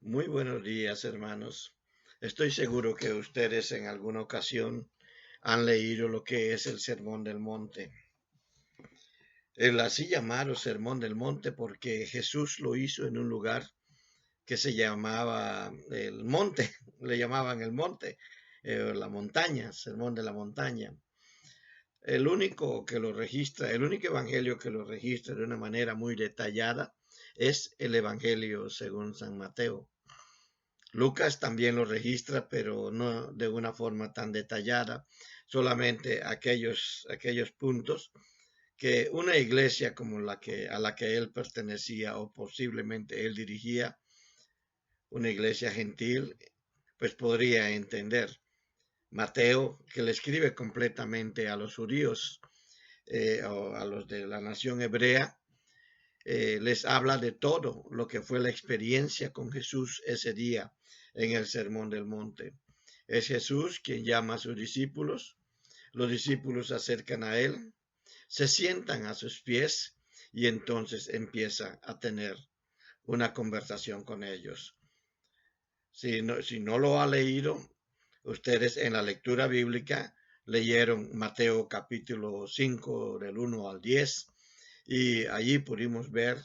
Muy buenos días, hermanos. Estoy seguro que ustedes en alguna ocasión han leído lo que es el Sermón del Monte. El así llamado Sermón del Monte porque Jesús lo hizo en un lugar que se llamaba el monte, le llamaban el monte, la montaña, Sermón de la Montaña. El único que lo registra, el único evangelio que lo registra de una manera muy detallada es el Evangelio según San Mateo. Lucas también lo registra, pero no de una forma tan detallada, solamente aquellos puntos que una iglesia como a la que él pertenecía o posiblemente él dirigía, una iglesia gentil, pues podría entender. Mateo, que le escribe completamente a los judíos o a los de la nación hebrea, les habla de todo lo que fue la experiencia con Jesús ese día en el Sermón del Monte. Es Jesús quien llama a sus discípulos, los discípulos se acercan a él, se sientan a sus pies y entonces empieza a tener una conversación con ellos. Si no lo ha leído, ustedes en la lectura bíblica leyeron Mateo capítulo 5 del 1 al 10 y allí pudimos ver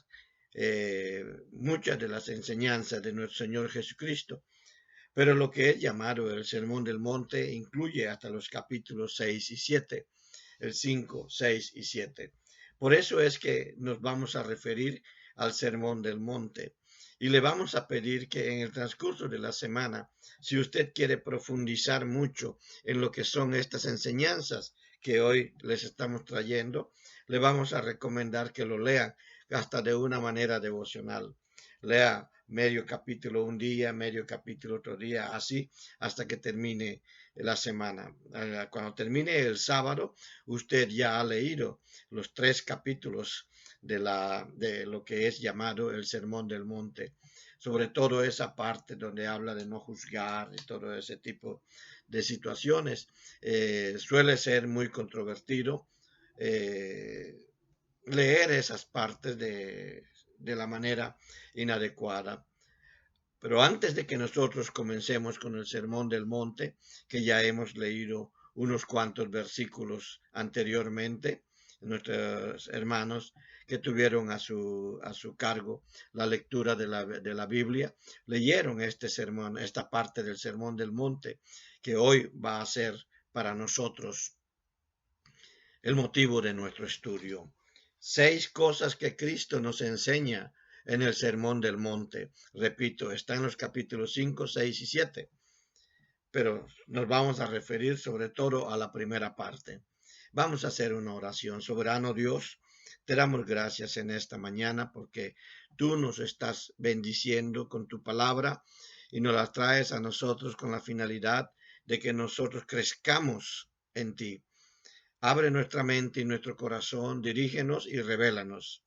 muchas de las enseñanzas de nuestro Señor Jesucristo. Pero lo que es llamado el Sermón del Monte incluye hasta los capítulos 6 y 7, el 5, 6 y 7. Por eso es que nos vamos a referir al Sermón del Monte. Y le vamos a pedir que en el transcurso de la semana, si usted quiere profundizar mucho en lo que son estas enseñanzas que hoy les estamos trayendo, le vamos a recomendar que lo lean hasta de una manera devocional. Lea medio capítulo un día, medio capítulo otro día, así hasta que termine la semana. Cuando termine el sábado, usted ya ha leído los 3 capítulos de lo que es llamado el Sermón del Monte, sobre todo esa parte donde habla de no juzgar y todo ese tipo de situaciones. Suele ser muy controvertido eh, leer esas partes de la manera inadecuada. Pero antes de que nosotros comencemos con el Sermón del Monte, que ya hemos leído unos cuantos versículos anteriormente, nuestros hermanos que tuvieron a su cargo la lectura de la Biblia, leyeron este sermón, esta parte del Sermón del Monte, que hoy va a ser para nosotros el motivo de nuestro estudio. 6 cosas que Cristo nos enseña en el Sermón del Monte. Repito, está en los capítulos 5, 6 y 7, pero nos vamos a referir sobre todo a la primera parte. Vamos a hacer una oración. Soberano Dios, te damos gracias en esta mañana porque tú nos estás bendiciendo con tu palabra y nos la traes a nosotros con la finalidad de que nosotros crezcamos en ti. Abre nuestra mente y nuestro corazón, dirígenos y revélanos.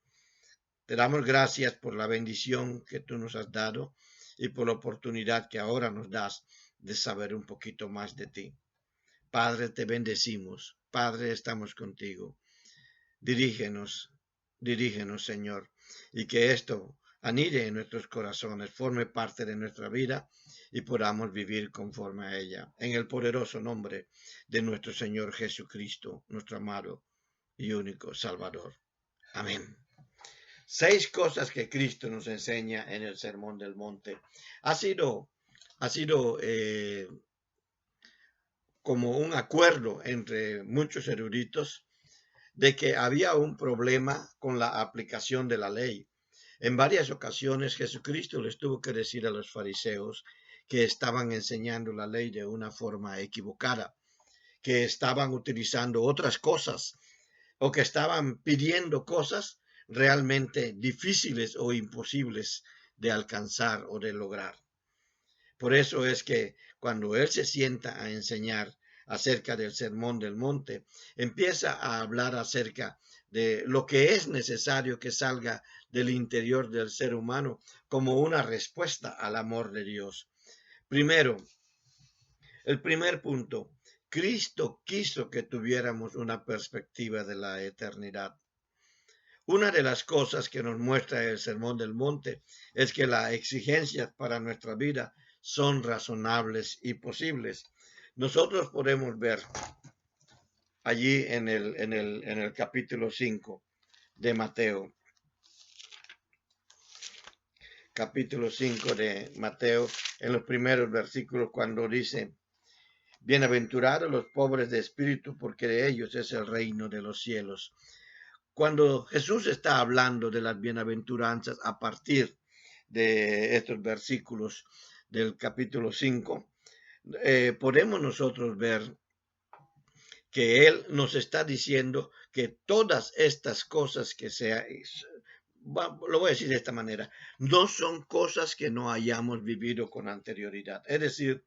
Te damos gracias por la bendición que tú nos has dado y por la oportunidad que ahora nos das de saber un poquito más de ti. Padre, te bendecimos. Padre, estamos contigo. Dirígenos, dirígenos, Señor, y que esto anide en nuestros corazones, forme parte de nuestra vida y podamos vivir conforme a ella. En el poderoso nombre de nuestro Señor Jesucristo, nuestro amado y único Salvador. Amén. 6 cosas que Cristo nos enseña en el Sermón del Monte. Ha sido como un acuerdo entre muchos eruditos de que había un problema con la aplicación de la ley. En varias ocasiones Jesucristo les tuvo que decir a los fariseos que estaban enseñando la ley de una forma equivocada, que estaban utilizando otras cosas o que estaban pidiendo cosas realmente difíciles o imposibles de alcanzar o de lograr. Por eso es que cuando él se sienta a enseñar acerca del Sermón del Monte, empieza a hablar acerca de lo que es necesario que salga del interior del ser humano como una respuesta al amor de Dios. Primero, el primer punto, Cristo quiso que tuviéramos una perspectiva de la eternidad. Una de las cosas que nos muestra el Sermón del Monte es que las exigencias para nuestra vida son razonables y posibles. Nosotros podemos ver allí en el capítulo 5 de Mateo, capítulo 5 de Mateo, en los primeros versículos, cuando dice: bienaventurados los pobres de espíritu, porque de ellos es el reino de los cielos. Cuando Jesús está hablando de las bienaventuranzas a partir de estos versículos del capítulo 5, podemos nosotros ver que Él nos está diciendo que todas estas cosas que lo voy a decir de esta manera, no son cosas que no hayamos vivido con anterioridad. Es decir,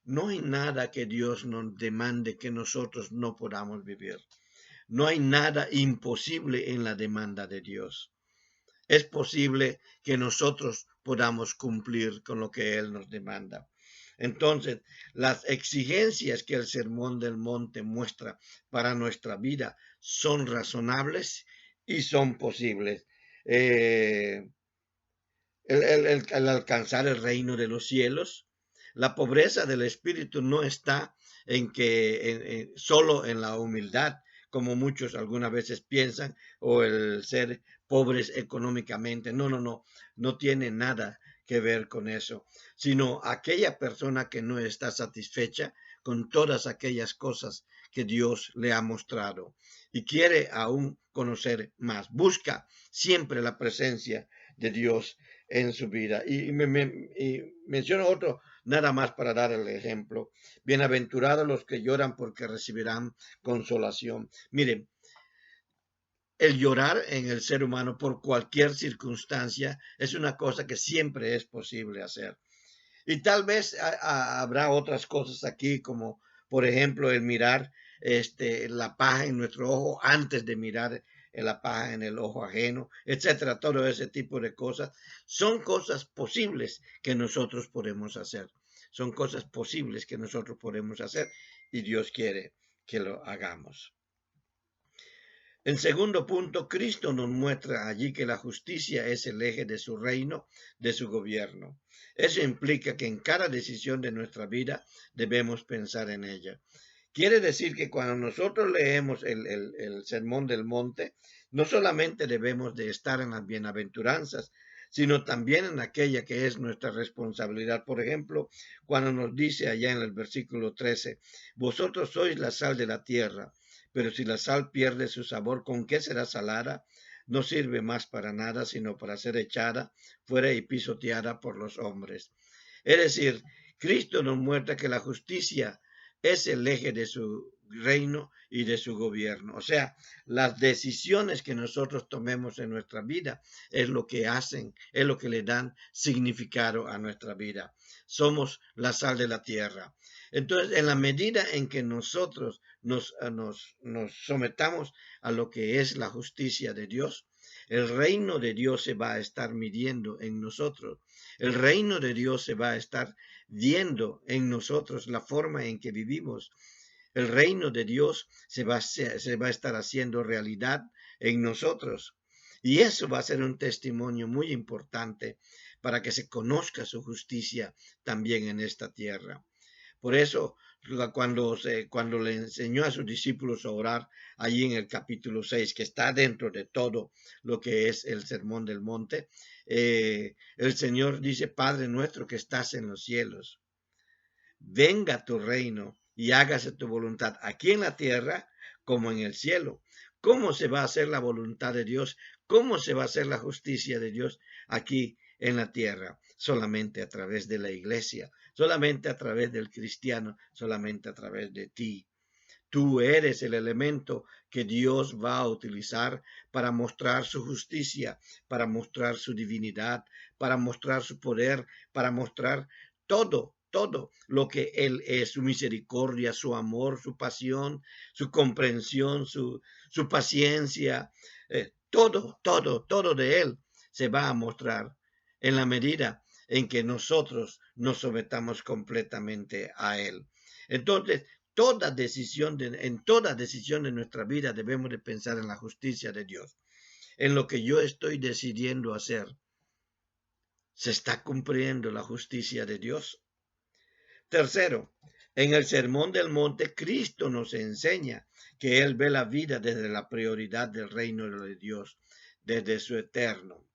no hay nada que Dios nos demande que nosotros no podamos vivir. No hay nada imposible en la demanda de Dios. Es posible que nosotros podamos cumplir con lo que Él nos demanda. Entonces, las exigencias que el Sermón del Monte muestra para nuestra vida son razonables y son posibles. El alcanzar el reino de los cielos, la pobreza del espíritu no está solo en la humildad, como muchos algunas veces piensan, o el ser pobres económicamente. No tiene nada que ver con eso, sino aquella persona que no está satisfecha con todas aquellas cosas que Dios le ha mostrado y quiere aún conocer más. Busca siempre la presencia de Dios en su vida. Y menciono otro nada más para dar el ejemplo. Bienaventurados los que lloran porque recibirán consolación. Miren, el llorar en el ser humano por cualquier circunstancia es una cosa que siempre es posible hacer. Y tal vez habrá otras cosas aquí, como por ejemplo el mirar la paja en nuestro ojo antes de mirar la paja en el ojo ajeno, etcétera. Todo ese tipo de cosas son cosas posibles que nosotros podemos hacer. Son cosas posibles que nosotros podemos hacer y Dios quiere que lo hagamos. En segundo punto, Cristo nos muestra allí que la justicia es el eje de su reino, de su gobierno. Eso implica que en cada decisión de nuestra vida debemos pensar en ella. Quiere decir que cuando nosotros leemos el Sermón del Monte, no solamente debemos de estar en las bienaventuranzas, sino también en aquella que es nuestra responsabilidad. Por ejemplo, cuando nos dice allá en el versículo 13, vosotros sois la sal de la tierra. Pero si la sal pierde su sabor, ¿con qué será salada? No sirve más para nada, sino para ser echada fuera y pisoteada por los hombres. Es decir, Cristo nos muestra que la justicia es el eje de su reino y de su gobierno. O sea, las decisiones que nosotros tomemos en nuestra vida es lo que hacen, es lo que le dan significado a nuestra vida. Somos la sal de la tierra. Entonces, en la medida en que nosotros nos sometamos a lo que es la justicia de Dios, el reino de Dios se va a estar midiendo en nosotros. El reino de Dios se va a estar viendo en nosotros la forma en que vivimos. El reino de Dios se va a estar haciendo realidad en nosotros. Y eso va a ser un testimonio muy importante para que se conozca su justicia también en esta tierra. Por eso, cuando le enseñó a sus discípulos a orar allí en el capítulo 6, que está dentro de todo lo que es el Sermón del Monte, el Señor dice: Padre nuestro que estás en los cielos, venga tu reino y hágase tu voluntad aquí en la tierra como en el cielo. ¿Cómo se va a hacer la voluntad de Dios? ¿Cómo se va a hacer la justicia de Dios aquí en la tierra? Solamente a través de la iglesia, solamente a través del cristiano, solamente a través de ti. Tú eres el elemento que Dios va a utilizar para mostrar su justicia, para mostrar su divinidad, para mostrar su poder, para mostrar todo lo que Él es, su misericordia, su amor, su pasión, su comprensión, su paciencia, todo de Él se va a mostrar en la medida en que nosotros nos sometamos completamente a Él. Entonces, en toda decisión de nuestra vida debemos de pensar en la justicia de Dios. en lo que yo estoy decidiendo hacer, ¿se está cumpliendo la justicia de Dios? Tercero, en el Sermón del Monte, Cristo nos enseña que Él ve la vida desde la prioridad del reino de Dios, desde su eterno.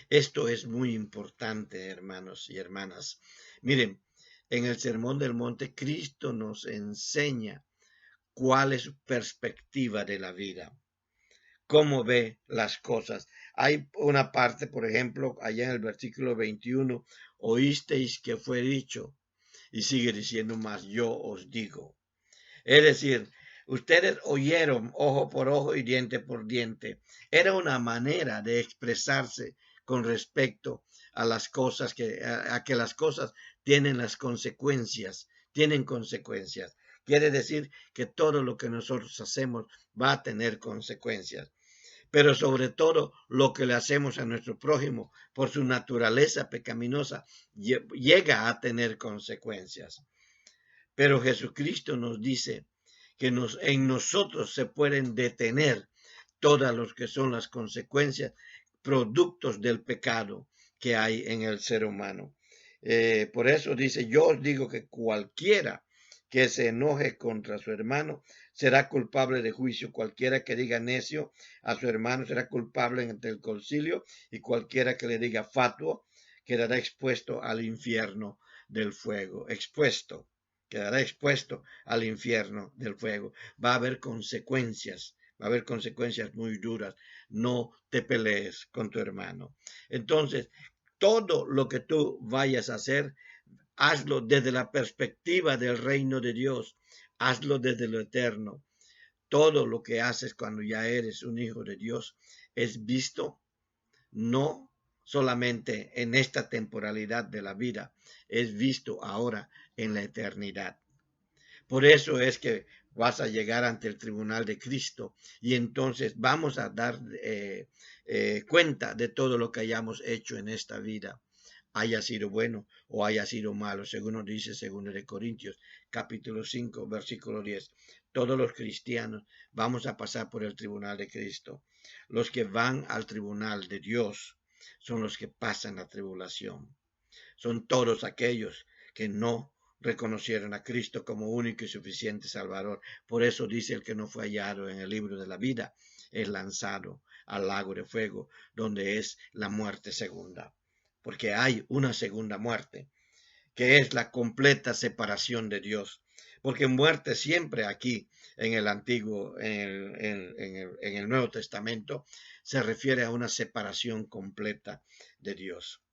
Esto es muy importante, hermanos y hermanas. Miren, en el Sermón del Monte, Cristo nos enseña cuál es su perspectiva de la vida, cómo ve las cosas. Hay una parte, por ejemplo, allá en el versículo 21, oísteis que fue dicho, y sigue diciendo más, yo os digo. Es decir, ustedes oyeron ojo por ojo y diente por diente. Era una manera de expresarse con respecto a las cosas a que las cosas tienen tienen consecuencias. Quiere decir que todo lo que nosotros hacemos va a tener consecuencias. Pero sobre todo lo que le hacemos a nuestro prójimo por su naturaleza pecaminosa llega a tener consecuencias. Pero Jesucristo nos dice que en nosotros se pueden detener todas las que son las consecuencias, productos del pecado que hay en el ser humano. Por eso dice, yo os digo que cualquiera que se enoje contra su hermano será culpable de juicio. Cualquiera que diga necio a su hermano será culpable ante el concilio, y cualquiera que le diga fatuo quedará expuesto al infierno del fuego. Quedará expuesto al infierno del fuego. Va a haber consecuencias. Va a haber consecuencias muy duras. No te pelees con tu hermano. Entonces, todo lo que tú vayas a hacer, hazlo desde la perspectiva del reino de Dios. Hazlo desde lo eterno. Todo lo que haces cuando ya eres un hijo de Dios es visto no solamente en esta temporalidad de la vida, es visto ahora en la eternidad. Por eso es que vas a llegar ante el tribunal de Cristo y entonces vamos a dar cuenta de todo lo que hayamos hecho en esta vida, haya sido bueno o haya sido malo, según nos dice 2 de Corintios, capítulo 5, versículo 10. Todos los cristianos vamos a pasar por el tribunal de Cristo. Los que van al tribunal de Dios son los que pasan la tribulación. Son todos aquellos que no reconocieron a Cristo como único y suficiente Salvador. Por eso dice, el que no fue hallado en el libro de la vida es lanzado al lago de fuego, donde es la muerte segunda. Porque hay una segunda muerte, que es la completa separación de Dios. Porque muerte siempre aquí en el Antiguo, en el Nuevo Testamento, se refiere a una separación completa de Dios.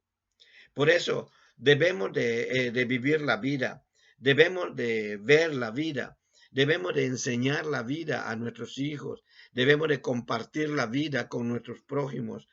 Por eso debemos de vivir la vida, debemos de ver la vida, debemos de enseñar la vida a nuestros hijos, debemos de compartir la vida con nuestros prójimos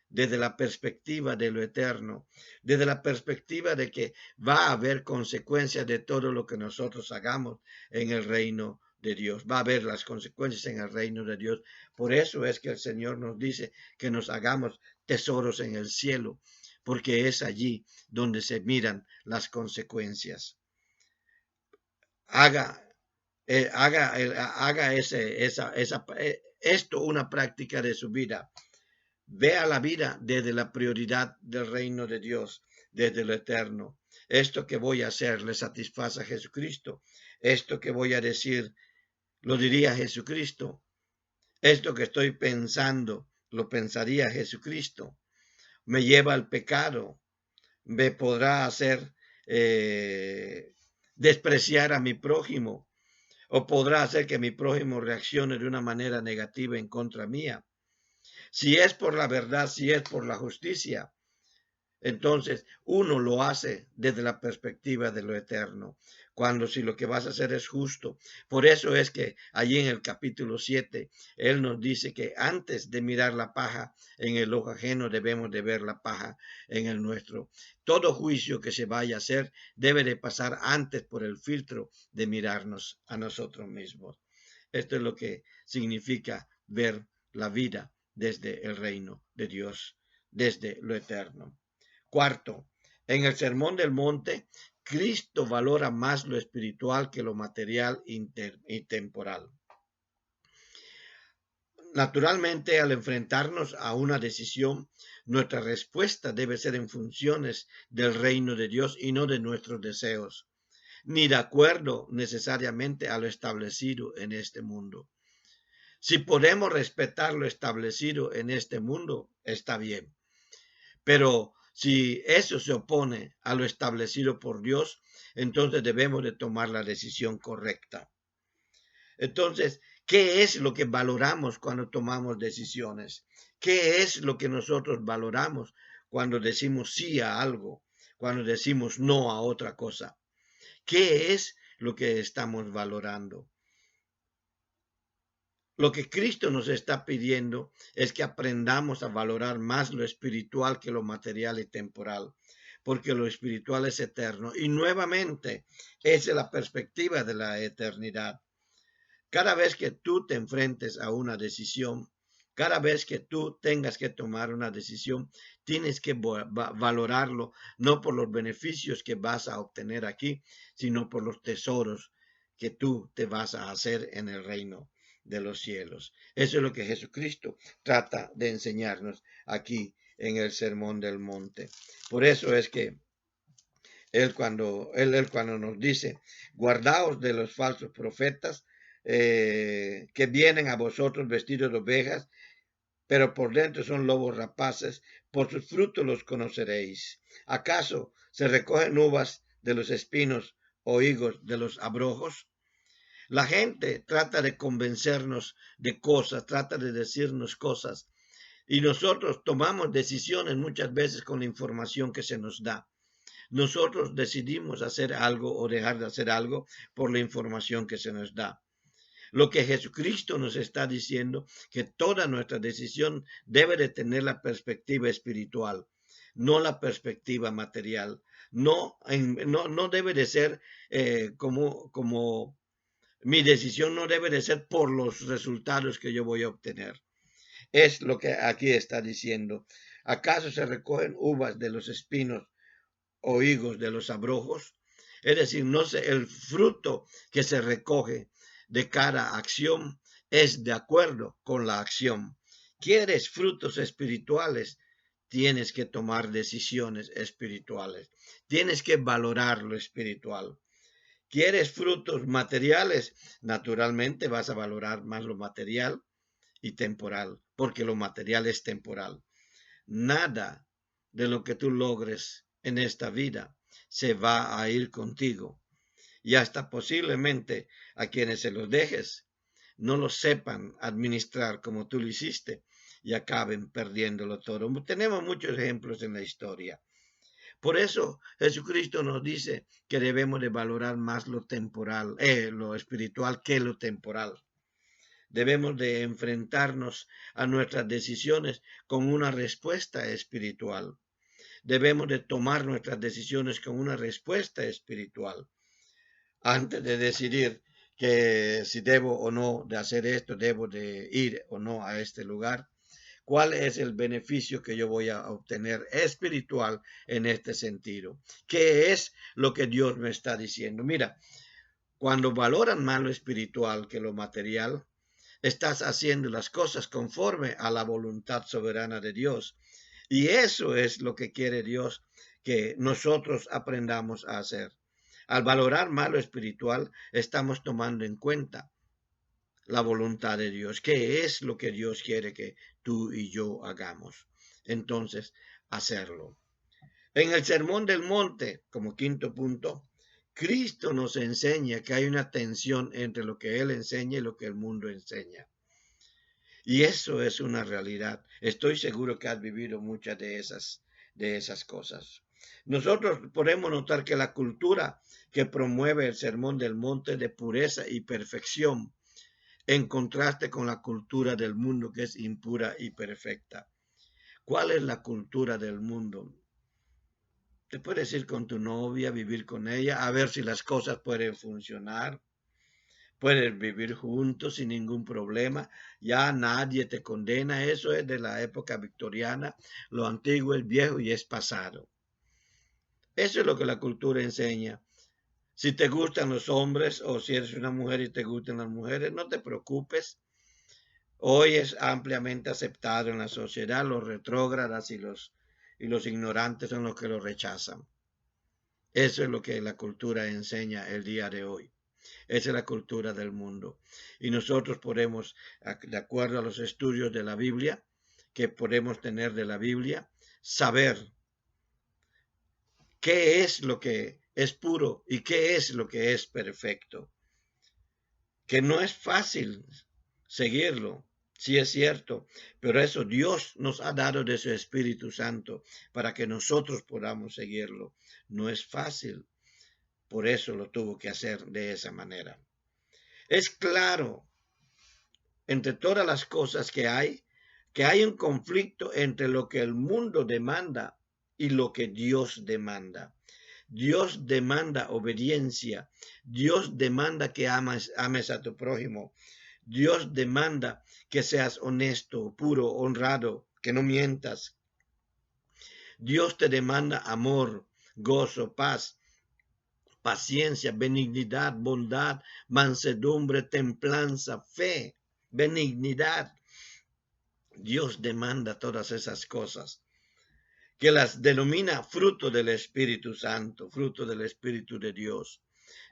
desde la perspectiva de lo eterno, desde la perspectiva de que va a haber consecuencias de todo lo que nosotros hagamos en el reino de Dios. Va a haber las consecuencias en el reino de Dios. Por eso es que el Señor nos dice que nos hagamos tesoros en el cielo, porque es allí donde se miran las consecuencias. Haga esto una práctica de su vida. Vea la vida desde la prioridad del reino de Dios, desde lo eterno. Esto que voy a hacer le satisface a Jesucristo. Esto que voy a decir lo diría Jesucristo. Esto que estoy pensando lo pensaría Jesucristo. Me lleva al pecado. Me podrá hacer despreciar a mi prójimo, o podrá hacer que mi prójimo reaccione de una manera negativa en contra mía. Si es por la verdad, si es por la justicia, entonces uno lo hace desde la perspectiva de lo eterno, cuando si lo que vas a hacer es justo. Por eso es que allí en el capítulo 7, Él nos dice que antes de mirar la paja en el ojo ajeno, debemos de ver la paja en el nuestro. Todo juicio que se vaya a hacer debe de pasar antes por el filtro de mirarnos a nosotros mismos. Esto es lo que significa ver la vida desde el reino de Dios, desde lo eterno. Cuarto, en el Sermón del Monte, Cristo valora más lo espiritual que lo material y temporal. Naturalmente, al enfrentarnos a una decisión, nuestra respuesta debe ser en funciones del reino de Dios y no de nuestros deseos, ni de acuerdo necesariamente a lo establecido en este mundo. Si podemos respetar lo establecido en este mundo, está bien. Pero si eso se opone a lo establecido por Dios, entonces debemos de tomar la decisión correcta. Entonces, ¿qué es lo que valoramos cuando tomamos decisiones? ¿Qué es lo que nosotros valoramos cuando decimos sí a algo, cuando decimos no a otra cosa? ¿Qué es lo que estamos valorando? Lo que Cristo nos está pidiendo es que aprendamos a valorar más lo espiritual que lo material y temporal, porque lo espiritual es eterno. Y nuevamente, esa es la perspectiva de la eternidad. Cada vez que tú te enfrentes a una decisión, cada vez que tú tengas que tomar una decisión, tienes que valorarlo no por los beneficios que vas a obtener aquí, sino por los tesoros que tú te vas a hacer en el reino de los cielos. Eso es lo que Jesucristo trata de enseñarnos aquí en el Sermón del Monte. Por eso es que él cuando nos dice, guardaos de los falsos profetas que vienen a vosotros vestidos de ovejas, pero por dentro son lobos rapaces, por sus frutos los conoceréis. ¿Acaso se recogen uvas de los espinos o higos de los abrojos? La gente trata de convencernos de cosas, trata de decirnos cosas, y nosotros tomamos decisiones muchas veces con la información que se nos da. Nosotros decidimos hacer algo o dejar de hacer algo por la información que se nos da. Lo que Jesucristo nos está diciendo, que toda nuestra decisión debe de tener la perspectiva espiritual, no la perspectiva material. No debe de ser como mi decisión no debe de ser por los resultados que yo voy a obtener. Es lo que aquí está diciendo. ¿Acaso se recogen uvas de los espinos o higos de los abrojos? Es decir, no sé, el fruto que se recoge de cada acción es de acuerdo con la acción. ¿Quieres frutos espirituales? Tienes que tomar decisiones espirituales. Tienes que valorar lo espiritual. ¿Quieres frutos materiales? Naturalmente vas a valorar más lo material y temporal, porque lo material es temporal. Nada de lo que tú logres en esta vida se va a ir contigo. Y hasta posiblemente a quienes se los dejes no lo sepan administrar como tú lo hiciste y acaben perdiéndolo todo. Tenemos muchos ejemplos en la historia. Por eso Jesucristo nos dice que debemos de valorar más lo temporal, lo espiritual que lo temporal. Debemos de enfrentarnos a nuestras decisiones con una respuesta espiritual. Debemos de tomar nuestras decisiones con una respuesta espiritual. Antes de decidir que si debo o no de hacer esto, debo de ir o no a este lugar, ¿cuál es el beneficio que yo voy a obtener espiritual en este sentido? ¿Qué es lo que Dios me está diciendo? Mira, cuando valoran más lo espiritual que lo material, estás haciendo las cosas conforme a la voluntad soberana de Dios. Y eso es lo que quiere Dios que nosotros aprendamos a hacer. Al valorar más lo espiritual, estamos tomando en cuenta la voluntad de Dios, qué es lo que Dios quiere que tú y yo hagamos. Entonces, hacerlo. En el Sermón del Monte, como quinto punto, Cristo nos enseña que hay una tensión entre lo que Él enseña y lo que el mundo enseña. Y eso es una realidad. Estoy seguro que has vivido muchas de esas cosas. Nosotros podemos notar que la cultura que promueve el Sermón del Monte de pureza y perfección, en contraste con la cultura del mundo que es impura y perfecta. ¿Cuál es la cultura del mundo? Te puedes ir con tu novia, vivir con ella, a ver si las cosas pueden funcionar. Puedes vivir juntos sin ningún problema. Ya nadie te condena. Eso es de la época victoriana. Lo antiguo es viejo y es pasado. Eso es lo que la cultura enseña. Si te gustan los hombres o si eres una mujer y te gustan las mujeres, no te preocupes. Hoy es ampliamente aceptado en la sociedad. Los retrógradas y los ignorantes son los que lo rechazan. Eso es lo que la cultura enseña el día de hoy. Esa es la cultura del mundo. Y nosotros podemos, de acuerdo a los estudios de la Biblia, que podemos tener de la Biblia, saber qué es lo que es puro y qué es lo que es perfecto. Que no es fácil seguirlo, sí es cierto, pero eso Dios nos ha dado de su Espíritu Santo para que nosotros podamos seguirlo. No es fácil, por eso lo tuvo que hacer de esa manera. Es claro, entre todas las cosas que hay un conflicto entre lo que el mundo demanda y lo que Dios demanda. Dios demanda obediencia. Dios demanda que ames a tu prójimo. Dios demanda que seas honesto, puro, honrado, que no mientas. Dios te demanda amor, gozo, paz, paciencia, benignidad, bondad, mansedumbre, templanza, fe, benignidad. Dios demanda todas esas cosas, que las denomina fruto del Espíritu Santo, fruto del Espíritu de Dios.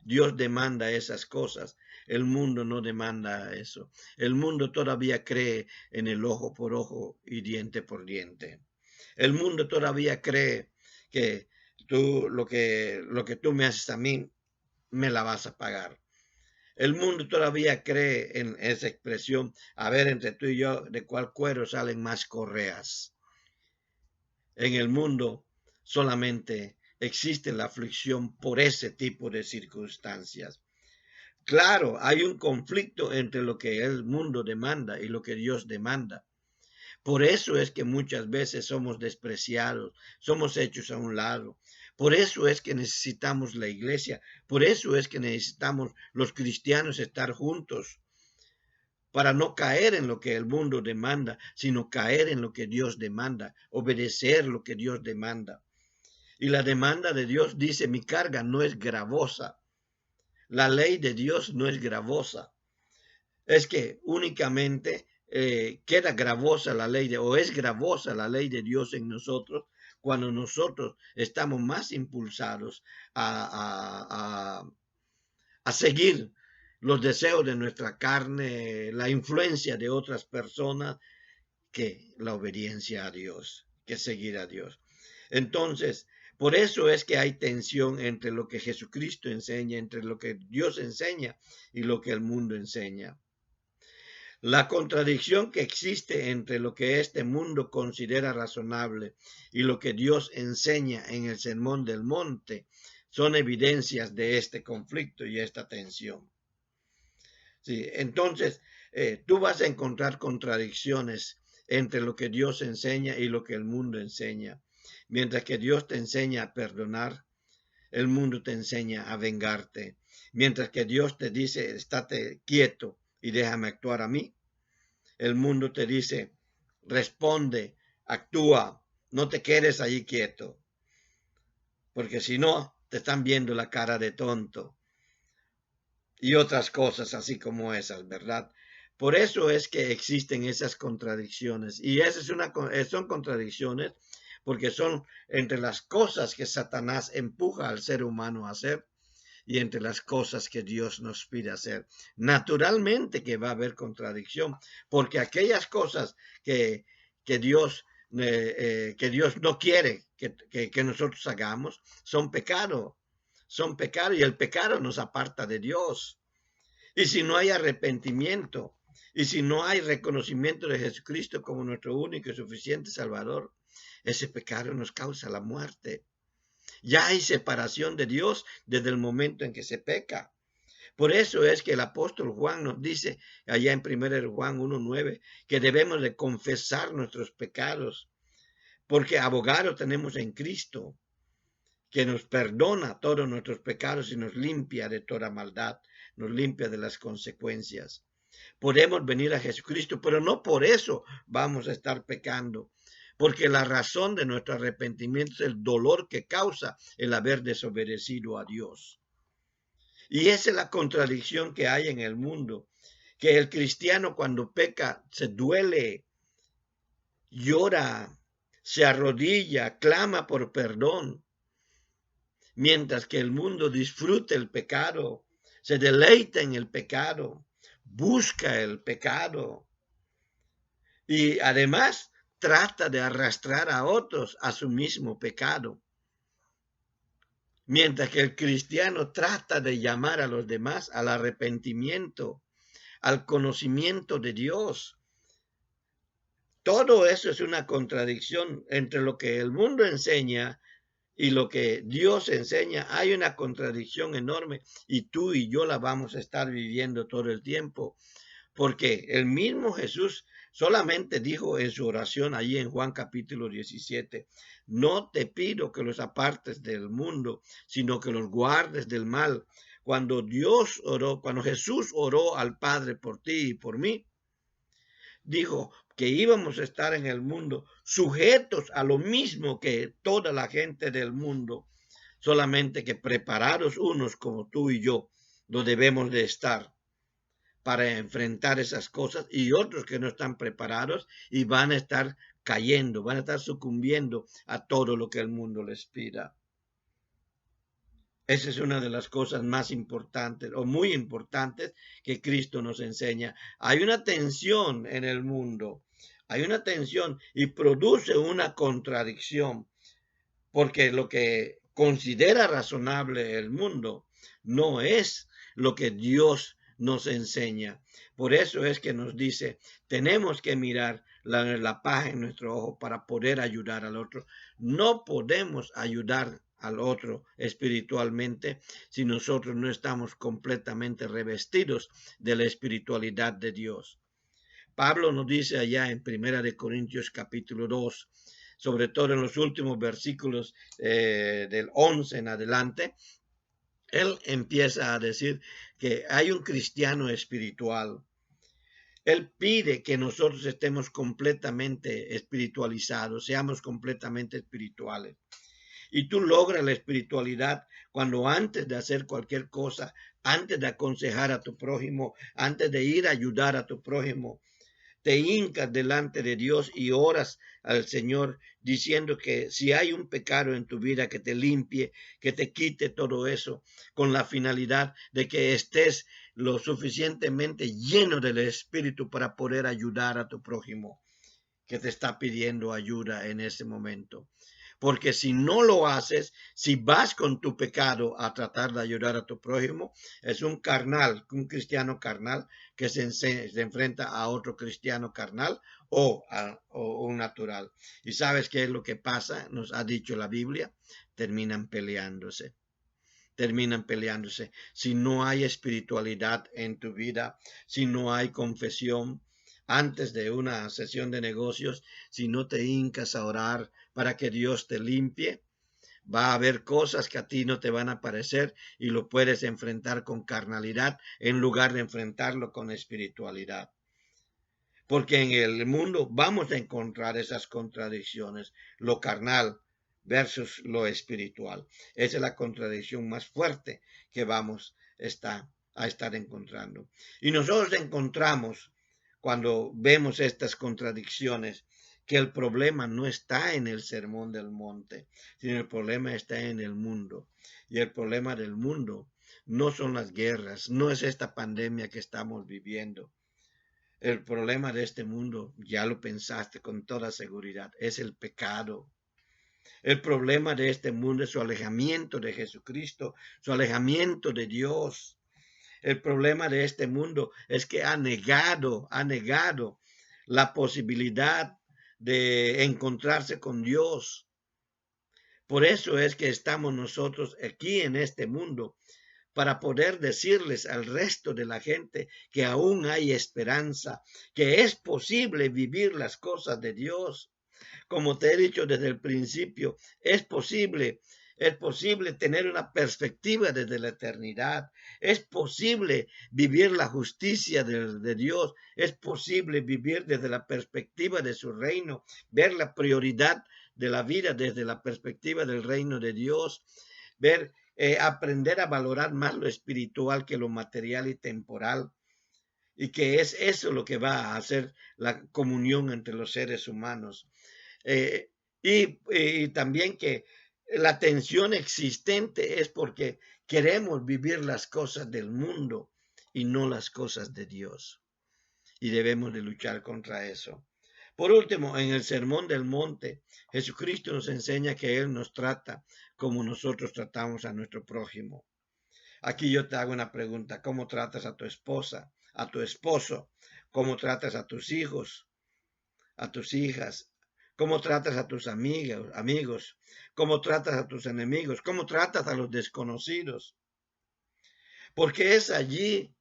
Dios demanda esas cosas. El mundo no demanda eso. El mundo todavía cree en el ojo por ojo y diente por diente. El mundo todavía cree que lo que tú me haces a mí, me la vas a pagar. El mundo todavía cree en esa expresión, a ver, entre tú y yo, de cuál cuero salen más correas. En el mundo solamente existe la aflicción por ese tipo de circunstancias. Claro, hay un conflicto entre lo que el mundo demanda y lo que Dios demanda. Por eso es que muchas veces somos despreciados, somos hechos a un lado. Por eso es que necesitamos la iglesia. Por eso es que necesitamos los cristianos estar juntos, para no caer en lo que el mundo demanda, sino caer en lo que Dios demanda, obedecer lo que Dios demanda. Y la demanda de Dios dice, mi carga no es gravosa. La ley de Dios no es gravosa. Es que únicamente queda gravosa la ley o es gravosa la ley de Dios en nosotros cuando nosotros estamos más impulsados a seguir los deseos de nuestra carne, la influencia de otras personas, que la obediencia a Dios, que seguir a Dios. Entonces, por eso es que hay tensión entre lo que Jesucristo enseña, entre lo que Dios enseña y lo que el mundo enseña. La contradicción que existe entre lo que este mundo considera razonable y lo que Dios enseña en el Sermón del Monte son evidencias de este conflicto y esta tensión. Sí, entonces, tú vas a encontrar contradicciones entre lo que Dios enseña y lo que el mundo enseña. Mientras que Dios te enseña a perdonar, el mundo te enseña a vengarte. Mientras que Dios te dice, estate quieto y déjame actuar a mí, el mundo te dice, responde, actúa, no te quedes allí quieto, porque si no, te están viendo la cara de tonto. Y otras cosas así como esas, ¿verdad? Por eso es que existen esas contradicciones. Y son contradicciones porque son entre las cosas que Satanás empuja al ser humano a hacer y entre las cosas que Dios nos pide hacer. Naturalmente que va a haber contradicción, porque aquellas cosas que Dios no quiere que nosotros hagamos son pecado. Son pecado y el pecado nos aparta de Dios. Y si no hay arrepentimiento y si no hay reconocimiento de Jesucristo como nuestro único y suficiente Salvador, ese pecado nos causa la muerte. Ya hay separación de Dios desde el momento en que se peca. Por eso es que el apóstol Juan nos dice allá en 1 Juan 1:9 que debemos de confesar nuestros pecados, porque abogado tenemos en Cristo, que nos perdona todos nuestros pecados y nos limpia de toda maldad, nos limpia de las consecuencias. Podemos venir a Jesucristo, pero no por eso vamos a estar pecando, porque la razón de nuestro arrepentimiento es el dolor que causa el haber desobedecido a Dios. Y esa es la contradicción que hay en el mundo. que el cristiano cuando peca se duele, llora, se arrodilla, clama por perdón, mientras que el mundo disfruta el pecado, se deleita en el pecado, busca el pecado y además trata de arrastrar a otros a su mismo pecado. Mientras que el cristiano trata de llamar a los demás al arrepentimiento, al conocimiento de Dios. Todo eso es una contradicción entre lo que el mundo enseña y lo que Dios enseña. Hay una contradicción enorme y tú y yo la vamos a estar viviendo todo el tiempo, porque el mismo Jesús solamente dijo en su oración allí en Juan capítulo 17, no te pido que los apartes del mundo, sino que los guardes del mal. Cuando Dios oró, cuando Jesús oró al Padre por ti y por mí, dijo que íbamos a estar en el mundo sujetos a lo mismo que toda la gente del mundo, solamente que preparados unos como tú y yo lo debemos de estar para enfrentar esas cosas, y otros que no están preparados y van a estar cayendo, van a estar sucumbiendo a todo lo que el mundo les pida. Esa es una de las cosas más importantes o muy importantes que Cristo nos enseña. Hay una tensión en el mundo, hay una tensión y produce una contradicción, porque lo que considera razonable el mundo no es lo que Dios nos enseña. Por eso es que nos dice, tenemos que mirar la paja en nuestro ojo para poder ayudar al otro. No podemos ayudar al otro espiritualmente si nosotros no estamos completamente revestidos de la espiritualidad de Dios. Pablo nos dice allá en 1 Corintios capítulo 2, sobre todo en los últimos versículos del 11 en adelante, él empieza a decir que hay un cristiano espiritual. Él pide que nosotros estemos completamente espiritualizados, seamos completamente espirituales. Y tú logras la espiritualidad cuando antes de hacer cualquier cosa, antes de aconsejar a tu prójimo, antes de ir a ayudar a tu prójimo, te hincas delante de Dios y oras al Señor diciendo que si hay un pecado en tu vida, que te limpie, que te quite todo eso, con la finalidad de que estés lo suficientemente lleno del Espíritu para poder ayudar a tu prójimo que te está pidiendo ayuda en ese momento. Porque si no lo haces, si vas con tu pecado a tratar de ayudar a tu prójimo, es un carnal, un cristiano carnal que se enfrenta a otro cristiano carnal o un natural. ¿Y sabes qué es lo que pasa? Nos ha dicho la Biblia, terminan peleándose. Terminan peleándose. Si no hay espiritualidad en tu vida, si no hay confesión, antes de una sesión de negocios, si no te hincas a orar para que Dios te limpie, va a haber cosas que a ti no te van a parecer y lo puedes enfrentar con carnalidad en lugar de enfrentarlo con espiritualidad. Porque en el mundo vamos a encontrar esas contradicciones, lo carnal versus lo espiritual. Esa es la contradicción más fuerte que vamos a estar encontrando. Y nosotros encontramos, cuando vemos estas contradicciones, que el problema no está en el sermón del monte, sino el problema está en el mundo. Y el problema del mundo no son las guerras, no es esta pandemia que estamos viviendo. El problema de este mundo, ya lo pensaste con toda seguridad, es el pecado. El problema de este mundo es su alejamiento de Jesucristo, su alejamiento de Dios. El problema de este mundo es que ha negado la posibilidad de encontrarse con Dios. Por eso es que estamos nosotros aquí en este mundo, para poder decirles al resto de la gente que aún hay esperanza, que es posible vivir las cosas de Dios. Como te he dicho desde el principio, es posible tener una perspectiva desde la eternidad. Es posible vivir la justicia de Dios. Es posible vivir desde la perspectiva de su reino, ver la prioridad de la vida desde la perspectiva del reino de Dios, aprender a valorar más lo espiritual que lo material y temporal. y que es eso lo que va a hacer la comunión entre los seres humanos. Eh, y también que la tensión existente es porque queremos vivir las cosas del mundo y no las cosas de Dios. Y debemos de luchar contra eso. Por último, en el Sermón del Monte, Jesucristo nos enseña que Él nos trata como nosotros tratamos a nuestro prójimo. Aquí yo te hago una pregunta: ¿cómo tratas a tu esposa, a tu esposo? ¿Cómo tratas a tus hijos, a tus hijas? ¿Cómo tratas a tus amigos? ¿Cómo tratas a tus enemigos? ¿Cómo tratas a los desconocidos? Porque es allí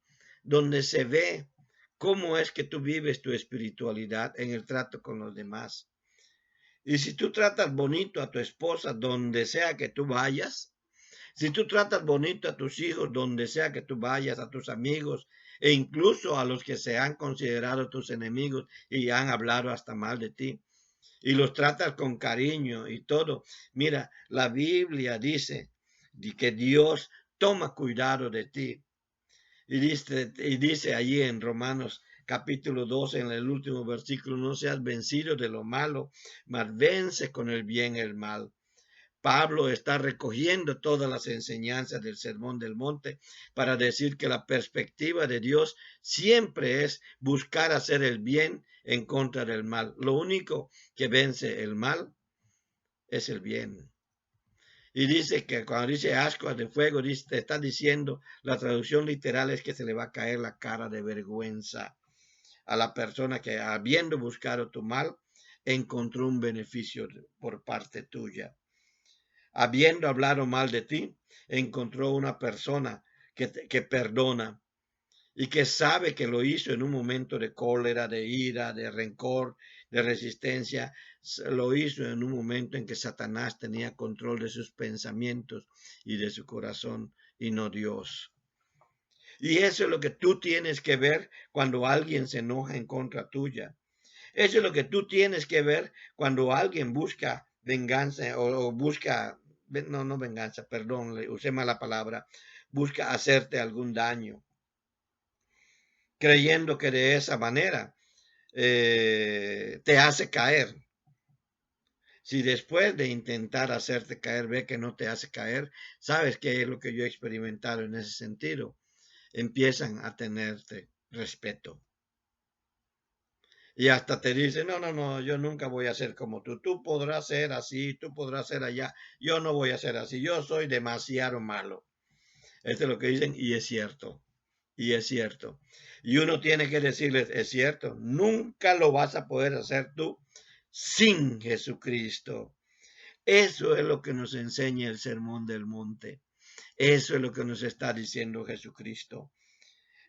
donde se ve cómo es que tú vives tu espiritualidad en el trato con los demás. Y si tú tratas bonito a tu esposa donde sea que tú vayas, si tú tratas bonito a tus hijos donde sea que tú vayas, a tus amigos e incluso a los que se han considerado tus enemigos y han hablado hasta mal de ti, y los tratas con cariño y todo, mira, la Biblia dice que Dios toma cuidado de ti. Y dice allí en Romanos capítulo 12, en el último versículo: no seas vencido de lo malo, mas vence con el bien el mal. Pablo está recogiendo todas las enseñanzas del Sermón del Monte para decir que la perspectiva de Dios siempre es buscar hacer el bien en contra del mal. Lo único que vence el mal es el bien. Y dice que cuando dice ascuas de fuego, dice, te está diciendo, la traducción literal es que se le va a caer la cara de vergüenza a la persona que, habiendo buscado tu mal, encontró un beneficio por parte tuya. Habiendo hablado mal de ti, encontró una persona que perdona y que sabe que lo hizo en un momento de cólera, de ira, de rencor, de resistencia. Lo hizo en un momento en que Satanás tenía control de sus pensamientos y de su corazón, y no Dios. Y eso es lo que tú tienes que ver cuando alguien se enoja en contra tuya. Eso es lo que tú tienes que ver cuando alguien busca venganza o busca, no venganza, perdón, usé mala palabra, busca hacerte algún daño, creyendo que de esa manera te hace caer. Si después de intentar hacerte caer ve que no te hace caer, sabes qué es lo que yo he experimentado en ese sentido. Empiezan a tenerte respeto. Y hasta te dicen: no, yo nunca voy a ser como tú. Tú podrás ser así, tú podrás ser allá. Yo no voy a ser así. Yo soy demasiado malo. Esto es lo que dicen y es cierto. Y es cierto. Y uno tiene que decirles: es cierto, nunca lo vas a poder hacer tú sin Jesucristo. Eso es lo que nos enseña el Sermón del Monte. Eso es lo que nos está diciendo Jesucristo.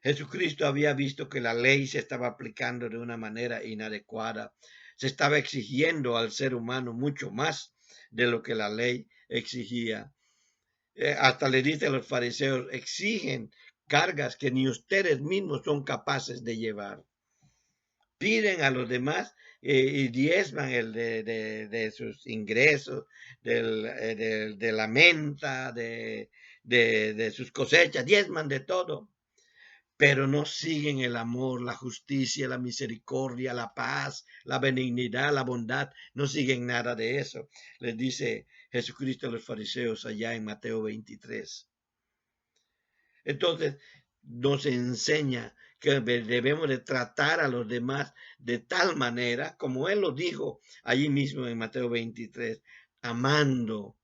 Jesucristo había visto que la ley se estaba aplicando de una manera inadecuada. Se estaba exigiendo al ser humano mucho más de lo que la ley exigía. Hasta le dice a los fariseos: exigen cargas que ni ustedes mismos son capaces de llevar. Piden a los demás y diezman de sus ingresos, de la menta, de sus cosechas, diezman de todo, pero no siguen el amor, la justicia, la misericordia, la paz, la benignidad, la bondad, no siguen nada de eso. Les dice Jesucristo a los fariseos allá en Mateo 23. Entonces, nos enseña que debemos de tratar a los demás de tal manera, como Él lo dijo allí mismo en Mateo 23, amando,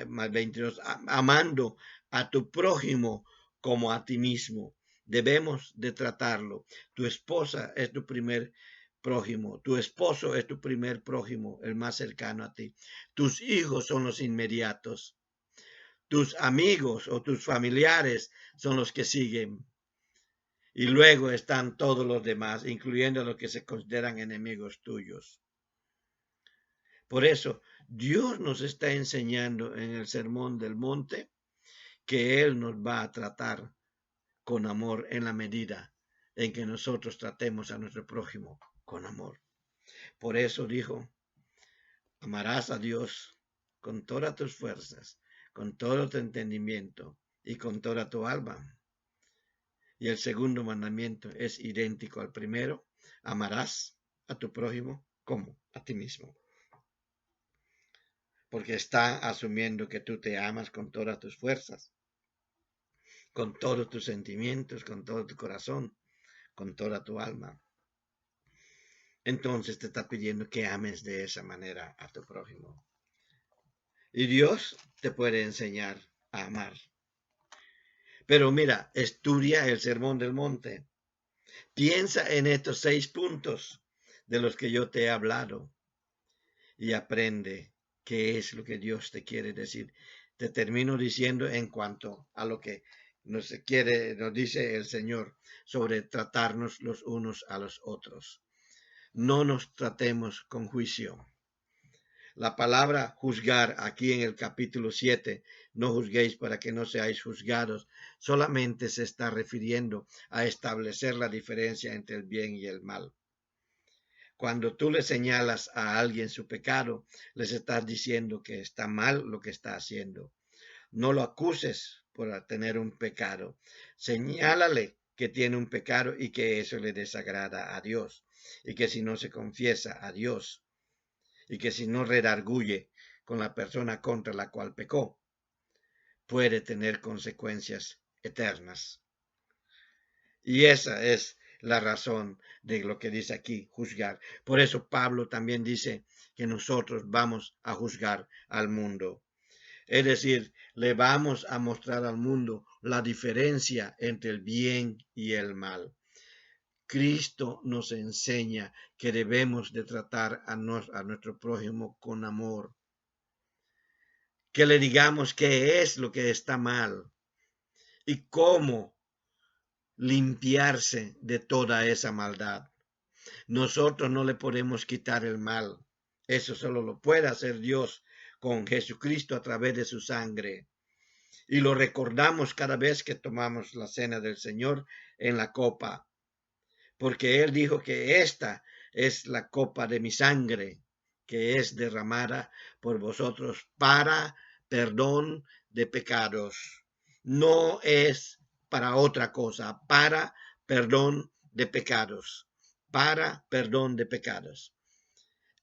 más 22, amando a tu prójimo como a ti mismo. Debemos de tratarlo. Tu esposa es tu primer prójimo. Tu esposo es tu primer prójimo, el más cercano a ti. Tus hijos son los inmediatos. Tus amigos o tus familiares son los que siguen. Y luego están todos los demás, incluyendo los que se consideran enemigos tuyos. Por eso, Dios nos está enseñando en el Sermón del Monte que Él nos va a tratar con amor en la medida en que nosotros tratemos a nuestro prójimo con amor. Por eso dijo: amarás a Dios con todas tus fuerzas, con todo tu entendimiento y con toda tu alma. Y el segundo mandamiento es idéntico al primero. Amarás a tu prójimo como a ti mismo. Porque está asumiendo que tú te amas con todas tus fuerzas, con todos tus sentimientos, con todo tu corazón, con toda tu alma. Entonces te está pidiendo que ames de esa manera a tu prójimo. Y Dios te puede enseñar a amar. Pero mira, estudia el Sermón del Monte. Piensa en estos 6 puntos de los que yo te he hablado y aprende qué es lo que Dios te quiere decir. Te termino diciendo en cuanto a lo que nos dice el Señor sobre tratarnos los unos a los otros. No nos tratemos con juicio. La palabra juzgar aquí en el capítulo 7, no juzguéis para que no seáis juzgados, solamente se está refiriendo a establecer la diferencia entre el bien y el mal. Cuando tú le señalas a alguien su pecado, les estás diciendo que está mal lo que está haciendo. No lo acuses por tener un pecado. Señálale que tiene un pecado y que eso le desagrada a Dios. Y que si no se confiesa a Dios y que si no redarguye con la persona contra la cual pecó, puede tener consecuencias eternas. Y esa es la razón de lo que dice aquí, juzgar. Por eso Pablo también dice que nosotros vamos a juzgar al mundo. Es decir, le vamos a mostrar al mundo la diferencia entre el bien y el mal. Cristo nos enseña que debemos de tratar a nuestro prójimo con amor. Que le digamos qué es lo que está mal y cómo limpiarse de toda esa maldad. Nosotros no le podemos quitar el mal. Eso solo lo puede hacer Dios con Jesucristo a través de su sangre. Y lo recordamos cada vez que tomamos la cena del Señor en la copa. Porque Él dijo que esta es la copa de mi sangre, que es derramada por vosotros para perdón de pecados. No es para otra cosa, para perdón de pecados. Para perdón de pecados.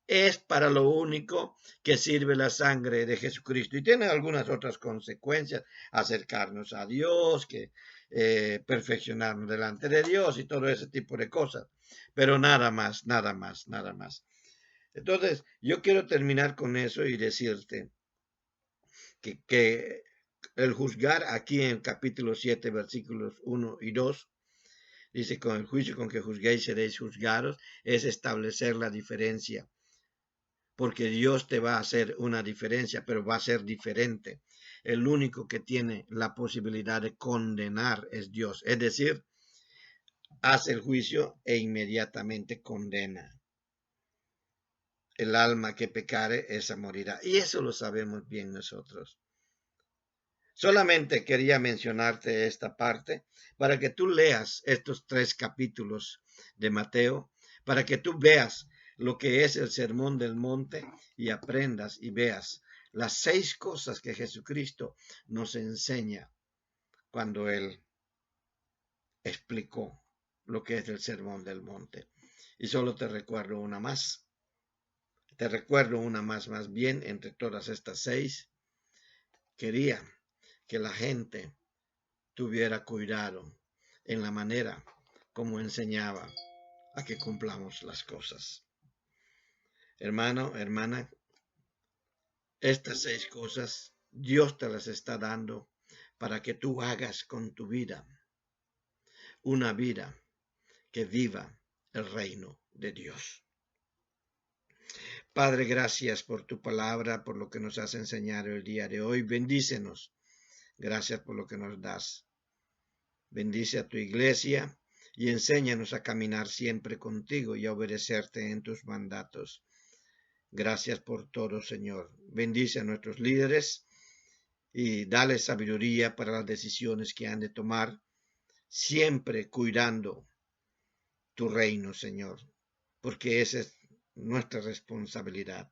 Es para lo único que sirve la sangre de Jesucristo. Y tiene algunas otras consecuencias, acercarnos a Dios, que perfeccionarnos delante de Dios y todo ese tipo de cosas. Pero nada más, nada más, nada más. Entonces, yo quiero terminar con eso y decirte que el juzgar aquí en el capítulo 7, versículos 1 y 2, dice, con el juicio con que juzguéis seréis juzgados, es establecer la diferencia. Porque Dios te va a hacer una diferencia, pero va a ser diferente. El único que tiene la posibilidad de condenar es Dios. Es decir, hace el juicio e inmediatamente condena. El alma que pecare, esa morirá. Y eso lo sabemos bien nosotros. Solamente quería mencionarte esta parte para que tú leas estos 3 capítulos de Mateo, para que tú veas lo que es el Sermón del Monte y aprendas y veas las 6 cosas que Jesucristo nos enseña cuando Él explicó lo que es el Sermón del Monte. Y solo te recuerdo una más. Te recuerdo una más bien entre todas estas 6. Quería que la gente tuviera cuidado en la manera como enseñaba a que cumplamos las cosas. Hermano, hermana, estas 6 cosas Dios te las está dando para que tú hagas con tu vida una vida que viva el reino de Dios. Padre, gracias por tu palabra, por lo que nos has enseñado el día de hoy. Bendícenos. Gracias por lo que nos das. Bendice a tu iglesia y enséñanos a caminar siempre contigo y a obedecerte en tus mandatos. Gracias por todo, Señor. Bendice a nuestros líderes y dale sabiduría para las decisiones que han de tomar, siempre cuidando tu reino, Señor, porque esa es nuestra responsabilidad.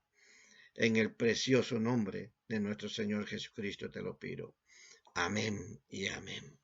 En el precioso nombre de nuestro Señor Jesucristo te lo pido. Amén y amén.